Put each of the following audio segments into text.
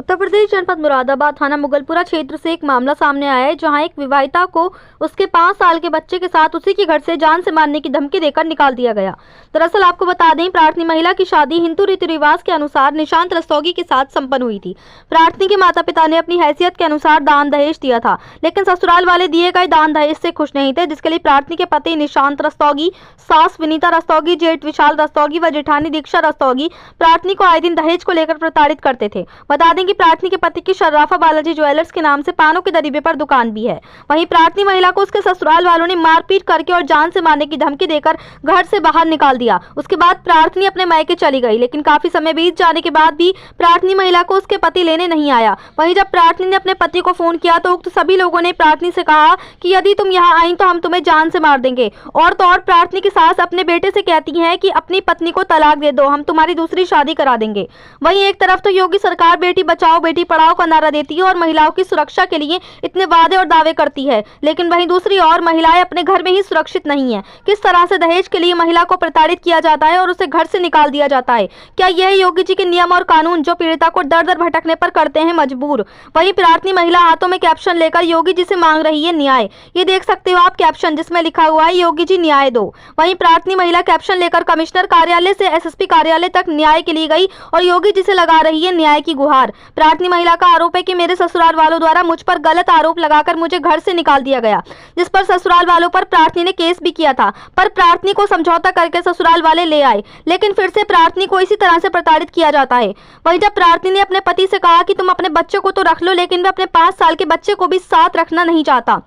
उत्तर प्रदेश जनपद मुरादाबाद थाना मुगलपुरा क्षेत्र से एक मामला सामने आया है, जहां एक विवाहिता को उसके 5 साल के बच्चे के साथ उसी के घर से जान से मारने की धमकी देकर निकाल दिया गया। दरअसल आपको बता दें, प्रार्थनी महिला की शादी हिंदू रीति रिवाज के अनुसार निशांत रस्तोगी के साथ संपन्न हुई थी। प्रार्थनी के माता पिता ने अपनी हैसियत के अनुसार दान दहेज दिया था, लेकिन ससुराल वाले दिए गए दान दहेज से खुश नहीं थे, जिसके लिए प्रार्थनी के पति निशांत रस्तोगी, सास विनीता रस्तोगी, जेठ विशाल रस्तोगी व जेठानी दीक्षा रस्तोगी प्रार्थनी को आए दिन दहेज को लेकर प्रताड़ित करते थे। बता दें कि प्रार्थनी के पति की शर्राफा बालाजी ज्वेलर्स के नाम से पानों के दरीबे पर दुकान भी है। वहीं प्रार्थनी महिला को उसके ससुराल वालों ने मारपीट करके और जान से मारने की धमकी देकर घर से बाहर निकाल दिया। उसके बाद प्रार्थनी अपने मायके चली गई, लेकिन काफी समय बीत जाने के बाद भी प्रार्थनी महिला को उसके पति लेने नहीं आया। वहीं जब प्रार्थनी ने अपने पति को फोन किया तो उक्त सभी लोगों ने प्रार्थनी से कहा कि यदि तुम यहाँ आई तो हम तुम्हें जान से मार देंगे। और तो और प्रार्थनी की सास अपने बेटे से कहती है कि अपनी पत्नी को तलाक दे दो, हम तुम्हारी दूसरी शादी करा देंगे। वहीं एक तरफ तो योगी सरकार बेटी बचाओ बेटी पढ़ाओ का नारा देती है और महिलाओं की सुरक्षा के लिए इतने वादे और दावे करती है, लेकिन वहीं दूसरी ओर महिलाएं अपने घर में ही सुरक्षित नहीं है। किस तरह से दहेज के लिए महिला को प्रताड़ित किया जाता है और उसे घर से निकाल दिया जाता है? क्या यह योगी जी के नियम और कानून जो पीड़िता को दर दर भटकने पर करते हैं मजबूर? वहीं प्रार्थनी महिला हाथों में कैप्शन लेकर योगी जी से मांग रही है न्याय। ये देख सकते हो आप कैप्शन, जिसमें लिखा हुआ है योगी जी न्याय दो। वहीं प्रार्थनी महिला कैप्शन लेकर कमिश्नर कार्यालय से एसएसपी कार्यालय तक न्याय के लिए गई और योगी जी से लगा रही है न्याय की गुहार। प्रार्थनी महिला का आरोप है कि मेरे ससुराल वालों द्वारा मुझ पर गलत आरोप लगाकर मुझे घर से निकाल दिया गया, जिस पर ससुराल वालों पर प्रार्थनी ने केस भी किया था, पर प्रार्थनी को समझौता करके ससुराल वाले ले आए, लेकिन फिर से प्रार्थनी को इसी तरह से प्रताड़ित किया जाता है। वहीं जब प्रार्थनी ने अपने पति से कहा कि तुम अपने बच्चे को तो रख लो, लेकिन वह अपने 5 साल के बच्चे को भी साथ रखना नहीं चाहता।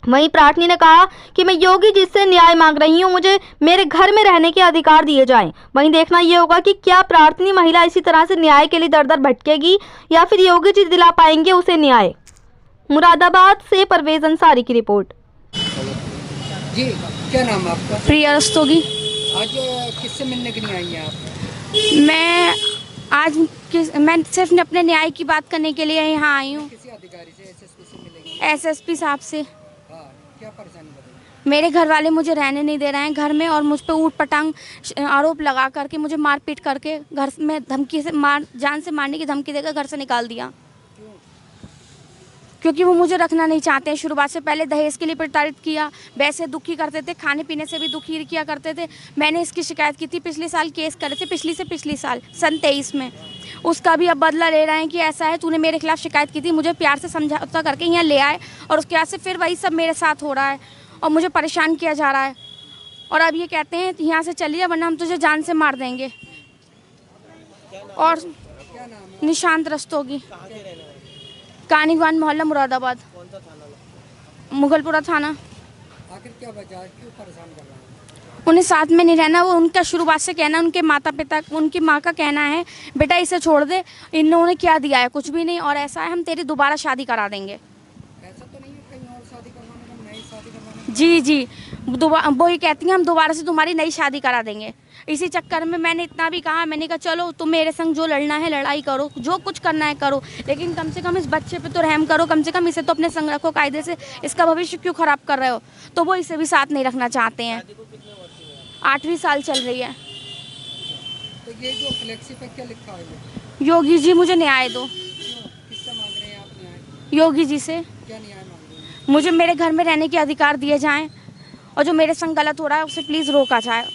वहीं प्रार्थनी ने कहा कि मैं योगी जी से न्याय मांग रही हूं, मुझे मेरे घर में रहने के अधिकार दिए जाएं। वहीं देखना यह होगा कि क्या प्रार्थनी महिला इसी तरह से न्याय के लिए दर दर भटकेगी या फिर योगी जी दिला पाएंगे उसे न्याय। मुरादाबाद से परवेज अंसारी की रिपोर्ट। जी, क्या नाम है आपका? प्रिया रस्तोगी। आज किससे मिलने के लिए आई हैं आप? मैं सिर्फ अपने न्याय की बात करने के लिए यहाँ आई हूँ। किसी अधिकारी से, एसएसपी से मिलेंगे? एसएसपी साहब से। हाँ, क्या परेशानी बताइए? मेरे घर वाले मुझे रहने नहीं दे रहे हैं घर में और मुझ पर ऊट पटांग आरोप लगा करके मुझे मारपीट करके घर में धमकी से जान से मारने की धमकी देकर घर से निकाल दिया। क्योंकि वो मुझे रखना नहीं चाहते हैं। शुरुआत से पहले दहेज के लिए प्रताड़ित किया, वैसे दुखी करते थे, खाने पीने से भी दुखी किया करते थे। मैंने इसकी शिकायत की थी, पिछले साल केस करे थे, पिछली साल सन 23 में। उसका भी अब बदला ले रहे हैं कि ऐसा है, तूने मेरे खिलाफ शिकायत की थी, मुझे प्यार से समझौता करके यहाँ ले आए और उसके बाद से फिर वही सब मेरे साथ हो रहा है और मुझे परेशान किया जा रहा है। और अब ये कहते हैं यहाँ से चलिए वरना हम तुझे जान से मार देंगे। और निशांत रस्तोगी, कानीगंज मोहल्ला मुरादाबाद। कौन सा थाना? मुगलपुरा थाना। आखिर क्या वजह है, क्यों परेशान कर रहा है? उन्हें साथ में नहीं रहना, वो उनका शुरुआत से कहना, उनके माता पिता उनकी माँ का कहना है बेटा इसे छोड़ दे, इन्होंने क्या दिया है, कुछ भी नहीं, और ऐसा है हम तेरी दोबारा शादी करा देंगे। ऐसा तो नहीं है कहीं और शादी करवाने का, नई शादी करवाने? जी, वो ये कहती हैं हम दोबारा से तुम्हारी नई शादी करा देंगे। इसी चक्कर में मैंने इतना भी कहा, मैंने कहा चलो तुम मेरे संग जो लड़ना है लड़ाई करो, जो कुछ करना है करो, लेकिन कम से कम इस बच्चे पे तो रहम करो, कम से कम इसे तो अपने संग रखो कायदे से, इसका भविष्य क्यों खराब कर रहे हो? तो वो इसे भी साथ नहीं रखना चाहते हैं। 8वीं साल चल रही है। तो ये जो फ्लेक्सी पे क्या लिखा है? योगी जी मुझे न्याय दो। किससे मांग रहे हैं आप न्याय? योगी जी से। क्या न्याय मांग रहे हैं? मुझे मेरे घर में रहने के अधिकार दिए जाएं और जो मेरे संग गलत हो रहा है उसे प्लीज़ रोका जाए।